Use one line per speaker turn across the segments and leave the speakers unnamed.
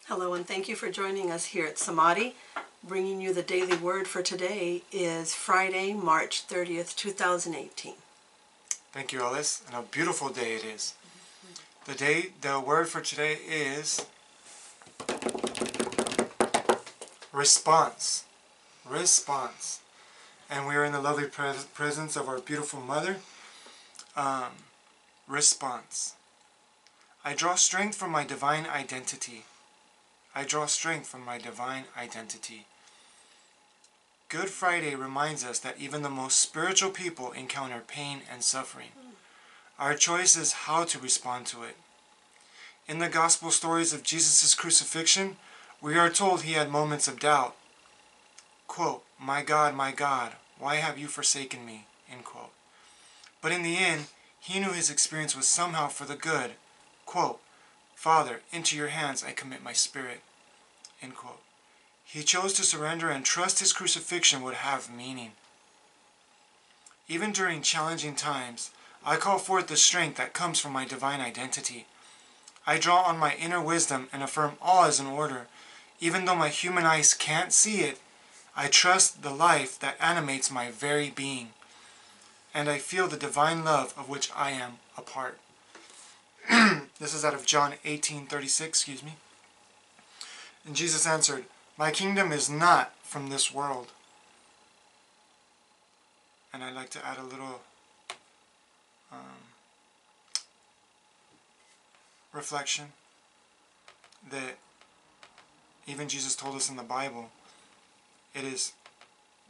Hello, and thank you for joining us here at Samadhi. Bringing you the daily word for today is Friday, March 30th, 2018.
Thank you, Alice, and a beautiful day it is. The word for today is response. Response. And we are in the lovely presence of our beautiful mother. Response. I draw strength from my divine identity. I draw strength from my divine identity. Good Friday reminds us that even the most spiritual people encounter pain and suffering. Our choice is how to respond to it. In the gospel stories of Jesus' crucifixion, we are told he had moments of doubt. Quote, my God, why have you forsaken me? End quote. But in the end, he knew his experience was somehow for the good. Quote, Father, into your hands I commit my spirit. End quote. He chose to surrender and trust his crucifixion would have meaning. Even during challenging times, I call forth the strength that comes from my divine identity. I draw on my inner wisdom and affirm all is in order. Even though my human eyes can't see it, I trust the life that animates my very being. And I feel the divine love of which I am a part. This is out of John 18:36, And Jesus answered, my kingdom is not from this world. And I'd like to add a little reflection that even Jesus told us in the Bible, it is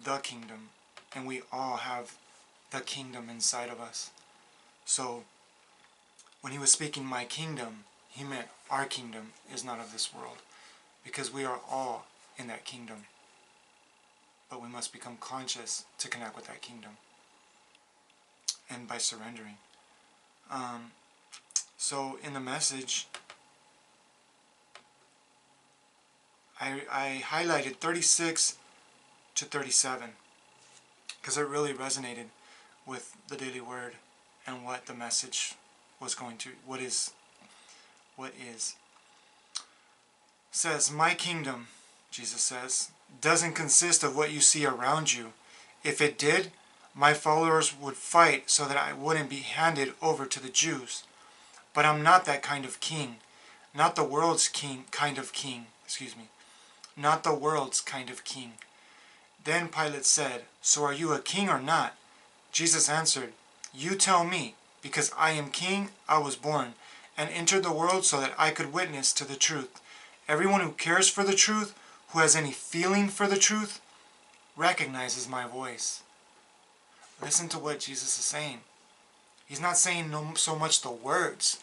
the kingdom, and we all have the kingdom inside of us. So when he was speaking my kingdom, he meant our kingdom is not of this world, because we are all in that kingdom. But we must become conscious to connect with that kingdom, and by surrendering. So in the message, I highlighted 36 to 37 because it really resonated with the daily word and what the message was going to, what is. It says, my kingdom, Jesus says, doesn't consist of what you see around you. If it did, my followers would fight so that I wouldn't be handed over to the Jews. But I'm not that kind of king. Not the world's kind of king. Not the world's kind of king. Then Pilate said, so are you a king or not? Jesus answered, you tell me, because I am king, I was born, and entered the world so that I could witness to the truth. Everyone who cares for the truth, who has any feeling for the truth, recognizes my voice. Listen to what Jesus is saying. He's not saying so much the words.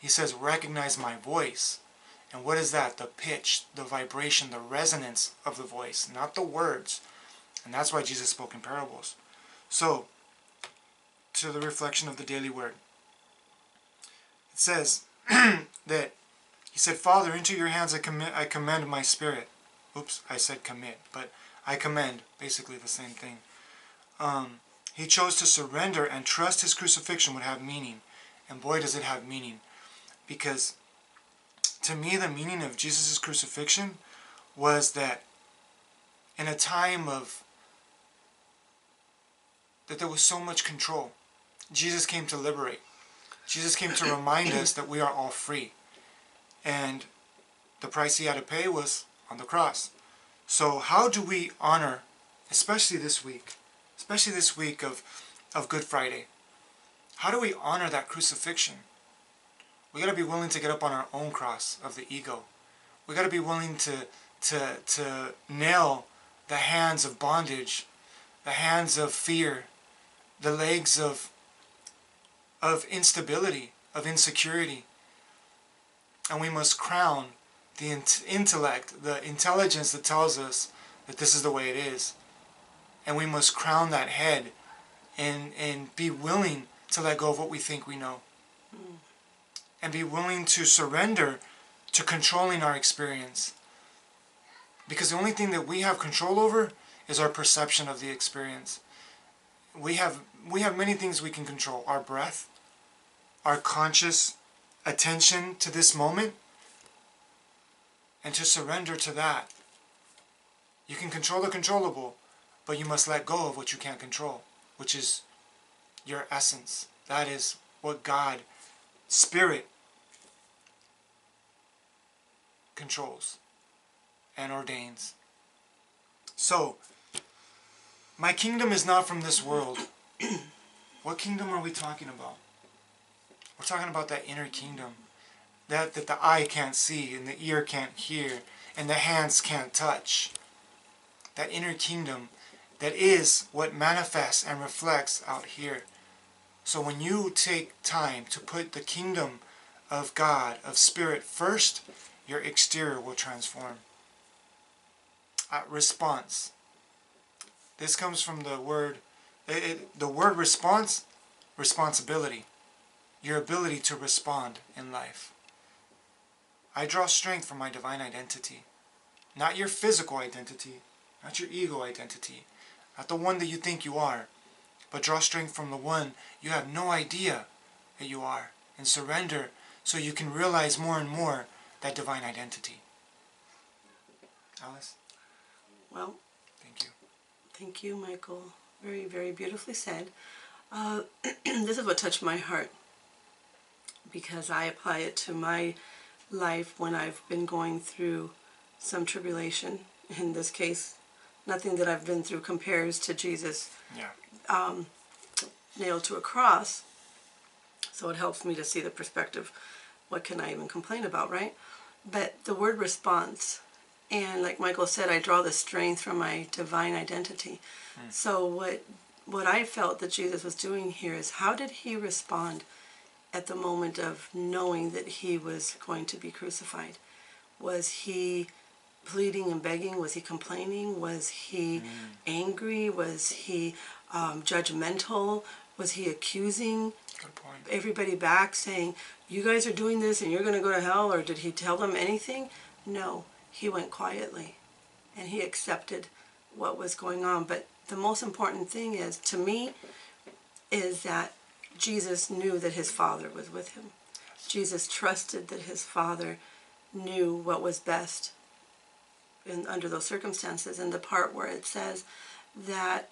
He says, recognize my voice. And what is that? The pitch, the vibration, the resonance of the voice, not the words. And that's why Jesus spoke in parables. So, to the reflection of the daily word. It says that he said, Father, into your hands I commend my spirit. Oops, I said commit, but I commend, basically the same thing. He chose to surrender and trust his crucifixion would have meaning. And boy, does it have meaning. Because to me, the meaning of Jesus' crucifixion was that in a time of that there was so much control, Jesus came to liberate. Jesus came to remind us that we are all free. And the price he had to pay was on the cross. So how do we honor, especially this week of Good Friday, how do we honor that crucifixion? We got to be willing to get up on our own cross of the ego. We got to be willing to nail the hands of bondage, the hands of fear, the legs of instability, of insecurity. And we must crown the intellect, the intelligence that tells us that this is the way it is. And we must crown that head and be willing to let go of what we think we know. And be willing to surrender to controlling our experience. Because the only thing that we have control over is our perception of the experience. We have many things we can control. Our breath, our conscious attention to this moment, and to surrender to that. You can control the controllable, but you must let go of what you can't control, which is your essence. That is what God, Spirit, controls and ordains. So, my kingdom is not from this world. What kingdom are we talking about? We're talking about that inner kingdom. That the eye can't see, and the ear can't hear, and the hands can't touch. That inner kingdom that is what manifests and reflects out here. So when you take time to put the kingdom of God, of Spirit first, your exterior will transform. Response. This comes from the word response, responsibility. Your ability to respond in life. I draw strength from my divine identity. Not your physical identity, not your ego identity, not the one that you think you are, but draw strength from the one you have no idea that you are, and surrender so you can realize more and more that divine identity. Alice?
Well,
thank you.
Thank you, Michael. Very, very beautifully said. This is what touched my heart, because I apply it to my life when I've been going through some tribulation. In this case, nothing that I've been through compares to Jesus nailed to a cross. So it helps me to see the perspective. What can I even complain about, right? But the word response, and like Michael said, I draw the strength from my divine identity. So what I felt that Jesus was doing here is, how did he respond at the moment of knowing that he was going to be crucified? Was he pleading and begging? Was he complaining? Was he angry? Was he judgmental? Was he accusing everybody back, saying, you guys are doing this and you're going to go to hell? Or did he tell them anything? No, he went quietly and he accepted what was going on. But the most important thing is, to me, is that Jesus knew that his Father was with him. Jesus trusted that his Father knew what was best under those circumstances. And the part where it says that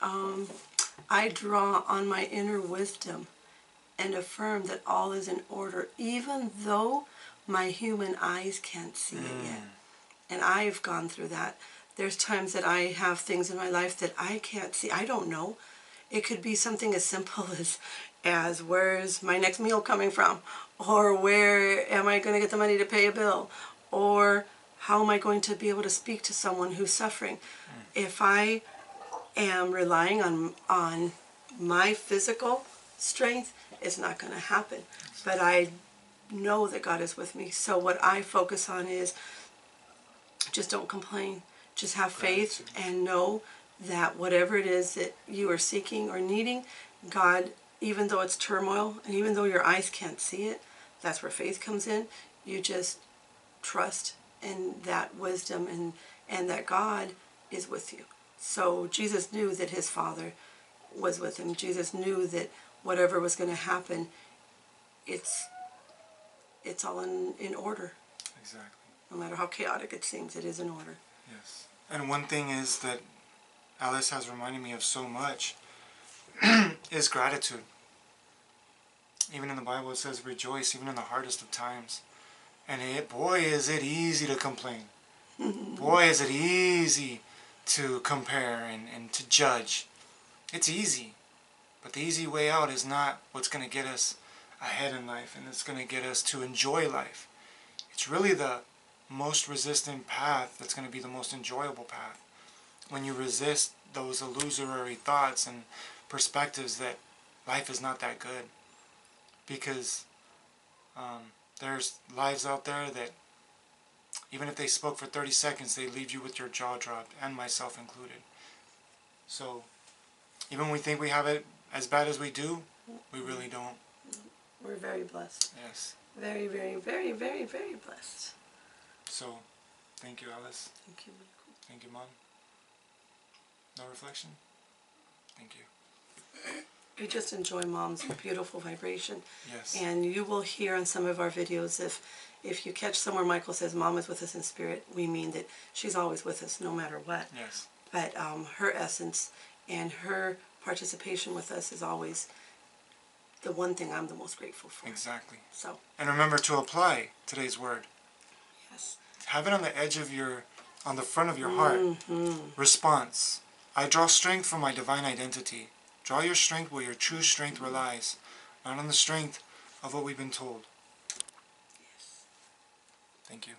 I draw on my inner wisdom and affirm that all is in order, even though my human eyes can't see it yet. And I've gone through that. There's times that I have things in my life that I can't see. I don't know. It could be something as simple as where's my next meal coming from? Or where am I going to get the money to pay a bill? Or how am I going to be able to speak to someone who's suffering? If I am relying on my physical strength, it's not going to happen. But I know that God is with me. So what I focus on is, just don't complain. Just have faith and know that whatever it is that you are seeking or needing, God, even though it's turmoil and even though your eyes can't see it, that's where faith comes in. You just trust in that wisdom and that God is with you. So Jesus knew that his Father was with him. Jesus knew that whatever was going to happen, it's all in order.
Exactly.
No matter how chaotic it seems, it is in order.
Yes. And one thing is that Alice has reminded me of so much is gratitude. Even in the Bible it says rejoice even in the hardest of times. And boy is it easy to complain. Boy is it easy to compare and to judge. It's easy. But the easy way out is not what's going to get us ahead in life, and it's going to get us to enjoy life. It's really the most resistant path that's going to be the most enjoyable path. When you resist those illusory thoughts and perspectives that life is not that good. Because there's lives out there that even if they spoke for 30 seconds, they leave you with your jaw dropped, and myself included. So even when we think we have it as bad as we do, we really don't.
We're very blessed.
Yes.
Very, very, very, very, very blessed.
So, thank you, Alice.
Thank you, Michael.
Thank you, Mom. No reflection? Thank you.
We just enjoy Mom's beautiful vibration.
Yes.
And you will hear on some of our videos, if you catch somewhere Michael says Mom is with us in spirit, we mean that she's always with us no matter what.
Yes.
But her essence and her participation with us is always the one thing I'm the most grateful for.
Exactly.
So.
And remember to apply today's word.
Yes.
Have it on the edge of on the front of your heart. Response. I draw strength from my divine identity. Draw your strength where your true strength relies, not on the strength of what we've been told.
Yes.
Thank you.